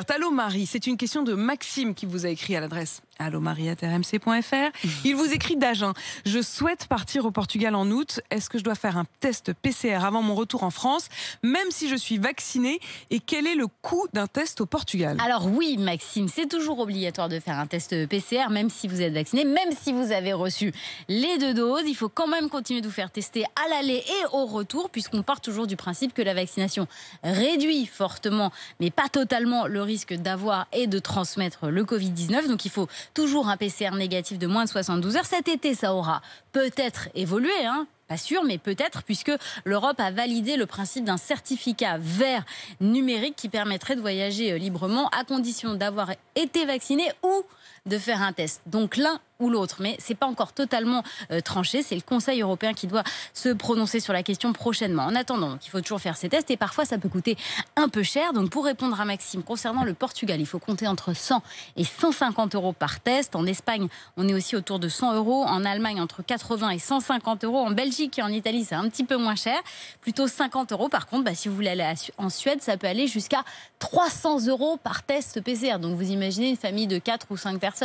ouverte. Allô Marie, c'est une question de Maxime qui vous a écrit à l'adresse allomarie@rmc.fr. Il vous écrit d'Agen. Je souhaite partir au Portugal en août. Est-ce que je dois faire un test PCR avant mon retour en France, même si je suis vaccinée? Et quel est le coût d'un test au Portugal? Alors oui, Maxime, c'est toujours obligatoire de faire un test PCR, même si vous êtes vacciné, même si vous avez reçu les 2 doses. Il faut quand même continuer de vous faire tester à l'aller et au retour, puisqu'on part toujours du principe que la vaccination réduit fortement, mais pas totalement, le risque d'avoir et de transmettre le Covid-19. Donc il faut toujours un PCR négatif de moins de 72 heures. Cet été, ça aura peut-être évolué, pas sûr, mais peut-être, puisque l'Europe a validé le principe d'un certificat vert numérique qui permettrait de voyager librement à condition d'avoir été vacciné ou de faire un test. Donc l'un ou l'autre, mais c'est pas encore totalement tranché. C'est le Conseil européen qui doit se prononcer sur la question prochainement. En attendant, il faut toujours faire ces tests et parfois ça peut coûter un peu cher. Donc pour répondre à Maxime, concernant le Portugal, il faut compter entre 100 et 150 euros par test. En Espagne, on est aussi autour de 100 euros. En Allemagne, entre 80 et 150 euros. En Belgique et en Italie, c'est un petit peu moins cher, plutôt 50 euros. Par contre, si vous voulez aller en Suède, ça peut aller jusqu'à 300 euros par test PCR. Donc vous imaginez une famille de 4 ou 5 personnes.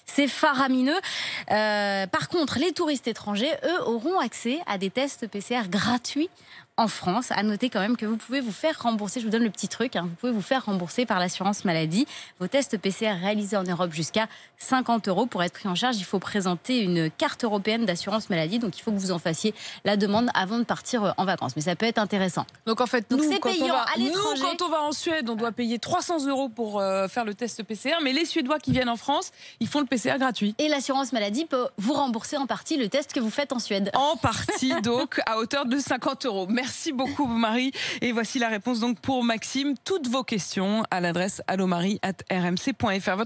C'est faramineux. Par contre, les touristes étrangers, eux, auront accès à des tests PCR gratuits en France. À noter quand même que vous pouvez vous faire rembourser, je vous donne le petit truc, vous pouvez vous faire rembourser par l'assurance maladie. Vos tests PCR réalisés en Europe jusqu'à 50 euros. Pour être pris en charge, il faut présenter une carte européenne d'assurance maladie. Donc il faut que vous en fassiez la demande avant de partir en vacances. Mais ça peut être intéressant. Donc en fait, Donc, nous, c'est quand payant à l'étranger. quand on va en Suède, on doit payer 300 euros pour faire le test PCR. Mais les Suédois qui viennent en France, ils font le PCR gratuit. Et l'assurance maladie peut vous rembourser en partie le test que vous faites en Suède. En partie, donc, à hauteur de 50 euros. Merci beaucoup, Marie. Et voici la réponse donc pour Maxime. Toutes vos questions à l'adresse allomarie@rmc.fr.